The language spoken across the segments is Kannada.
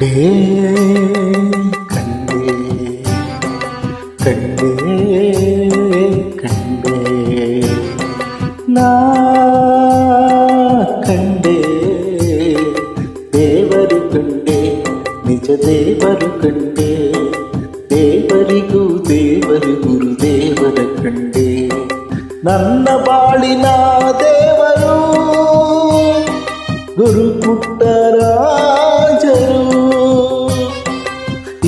ಕಂಡೇ ಕಂಡೇ ಕಂಡೇ ಕಂಡೇ ನಾ ಕಂಡೇ ದೇವರು ಕಂಡೇ ನಿಜ ದೇವರು ಕಂಡೇ ದೇವರಿಗೂ ದೇವರು ಗುರುದೇವರ ಕಂಡೇ ನನ್ನ ಬಾಳಿನ ದೇವರು ಗುರು ಪುಟ್ಟರಾಜರು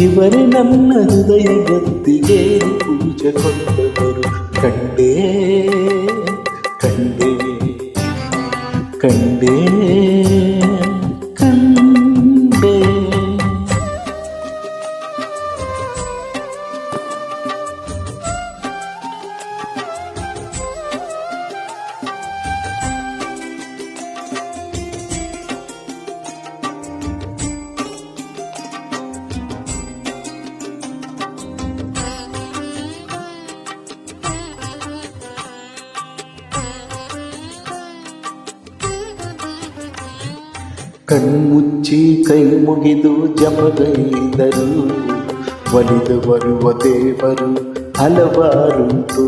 ಇವರೇ ನನ್ನ ಹೃದಯ ಗತ್ತಿಗೆ ಪೂಜೆ ಕೊಂಡವರು ಕಂಡೇ ಕಂಡೇ ಕಂಡೇ ಕಂಡೇ ಕಣ್ಮುಚ್ಚಿ ಕೈ ಮುಗಿದು ಜಪಗೈದರು ಒಲಿದು ಬರುವ ದೇವರು ಹಲವಾರುಂಟು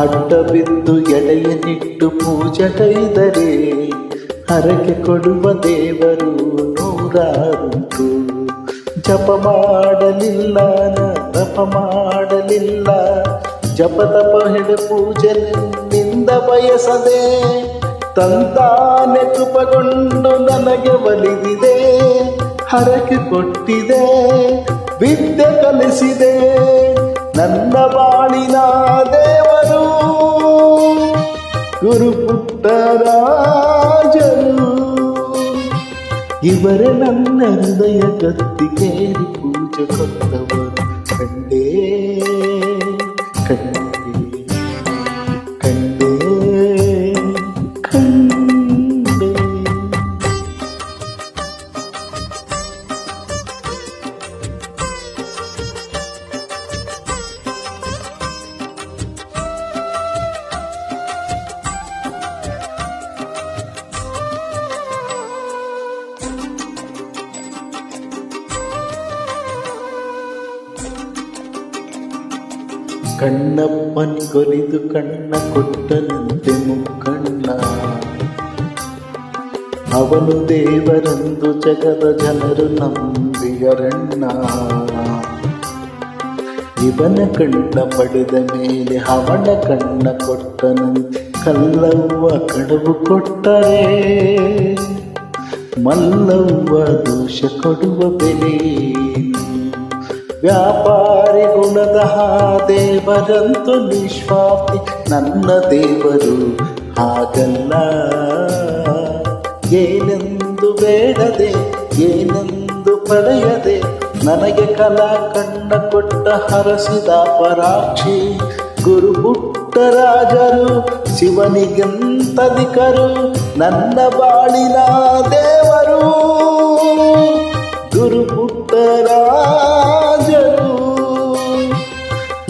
ಅಡ್ಡ ಬಿದ್ದು ಎಡೆಯನ್ನಿಟ್ಟು ಪೂಜಗೈದರೆ ಹರಕೆ ಕೊಡುವ ದೇವರು ನೂರಾರುಂಟು ಜಪ ಮಾಡಲಿಲ್ಲ ತಪ ಮಾಡಲಿಲ್ಲ ಜಪ ತಪ ಹಿಡ ಪೂಜೆ ನಿಂದ ಬಯಸದೆ ತಂತಾನೆ ಕೃಪಗೊಂಡು ನನಗೆ ಒಲಿದಿದೆ ಹರಕೆ ಕೊಟ್ಟಿದೆ ವಿದ್ಯೆ ಕಲಿಸಿದೆ ನನ್ನ ಬಾಳಿನ ದೇವರು ಗುರು ಪುಟ್ಟರಾಜರು ಇವರೇ ನನ್ನ ಹೃದಯ ಗತ್ತಿಗೇರಿ ಪೂಜೆ ಕೊಟ್ಟವರು ಕಂಡೇ ಕಂಡೇ ಕಂಡೇ ಕಣ್ಣಪ್ಪನ್ ಕೊಲಿದು ಕಣ್ಣ ಕೊಟ್ಟನಂತೆ ಮುಕ್ಕಣ್ಣ ಅವನು ದೇವರೆಂದು ಜಗದ ಜನರು ನಂಬಿಯರಣ್ಣ ಇವನ ಕಣ್ಣ ಪಡೆದ ಮೇಲೆ ಅವನ ಕಣ್ಣ ಕೊಟ್ಟನಂತೆ ಕಲ್ಲವ್ವ ಕಡವು ಕೊಟ್ಟರೆ ಮಲ್ಲವ್ವ ದೋಷ ಕೊಡುವ ಬೆಲೆ ವ್ಯಾಪಾರಿ ಗುಣದ ದೇವರಂತೂ ನಿಸ್ವಾರ್ಥಿ ನನ್ನ ದೇವರು ಹಾಗಲ್ಲ ಏನೆಂದು ಬೇಡದೆ ಏನೆಂದು ಪಡೆಯದೆ ನನಗೆ ಕಲಾ ಕಣ್ಣ ಕೊಟ್ಟ ಹರಸಿದ ಪರಾಕ್ಷಿ ಗುರು ಪುಟ್ಟರಾಜರು ಶಿವನಿಗೆಂತದಿಕರು ನನ್ನ ಬಾಳಿನ ದೇವರು ಗುರು ಪುಟ್ಟರಾಜರು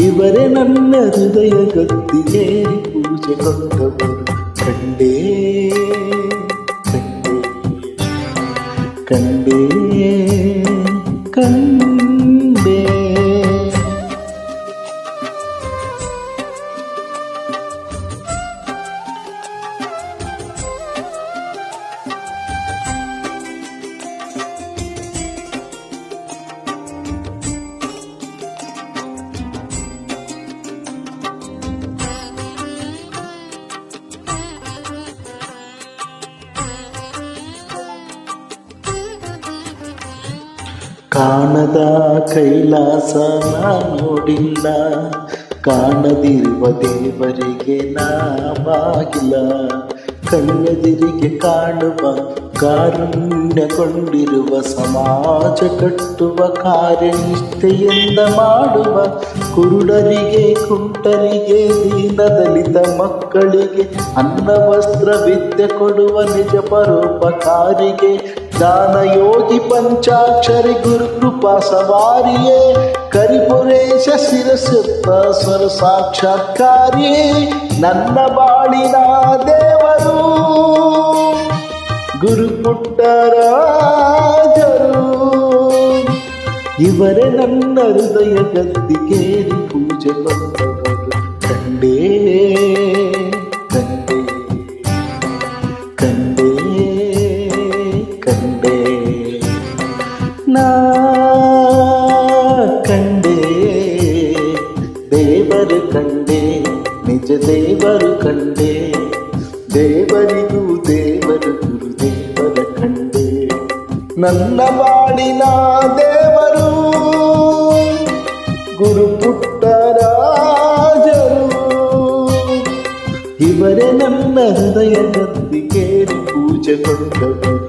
ಇವರೇ ನನ್ನ ಹೃದಯ ಗತ್ತಿಗೇರಿ ಪೂಜೆ ಕೊಂಡವರು ಕಂಡೇ ಕಂಡೇ ಕಂಡೇ ಕಂಡೇ ಕಾಣದ ಕೈಲಾಸ ನೋಡಿಲ್ಲ ಕಾಣದಿರುವ ದೇವರಿಗೆ ನಾ ಬಾಗಿಲ ಕಣ್ಣೆದಿರಿಗೆ ಕಾಣುವ ಕಾರುಣ್ಯಗೊಂಡಿರುವ ಸಮಾಜ ಕಟ್ಟುವ ಕಾರ್ಯನಿಷ್ಠೆಯಿಂದ ಮಾಡುವ ಕುರುಡರಿಗೆ ಕುಂಟರಿಗೆ ದೀನದಲಿತ ಮಕ್ಕಳಿಗೆ ಅನ್ನ ವಸ್ತ್ರ ವಿದ್ಯೆ ಕೊಡುವ ನಿಜ ಪರೋಪಕಾರಿಗೆ ದಾನಯೋಗಿ ಪಂಚಾಕ್ಷರಿ ಗುರು ಕೃಪಾ ಸವಾರಿಯೇ ಕರಿಪುರೇಶ ಶಿರಸುತ್ತ ಸ್ವರ ಸಾಕ್ಷಾತ್ಕಾರಿಯೇ ನನ್ನ ಬಾಳಿನ ದೇವರು ಗುರು ಪುಟ್ಟರಾಜರು. ಇವರೇ ನನ್ನ ಹೃದಯ ಗದ್ದಿಗೇರಿ ಪೂಜೆ ಬಂದವರು. ಕಂಡೇ ಕಂಡೇ ಕಂಡೇ ಕಂಡೇ ನಾ ಕಂಡೇ ದೇವರು ಕಂಡೇ, ನಿಜ ದೇವರು ಕಂಡೇ, ದೇವರಿಗೂ ದೇವರು ಗುರುದೇವರ ಕಂಡೇ. ನನ್ನ ಬಾಳಿನ ದೇವರು ಗುರು ಪುಟ್ಟರಾಜರು, ಇವರೇ ನನ್ನ ಹೃದಯ ಗದ್ದಿಗೇರಿ ಪೂಜೆ ಕೊಂಡವರು.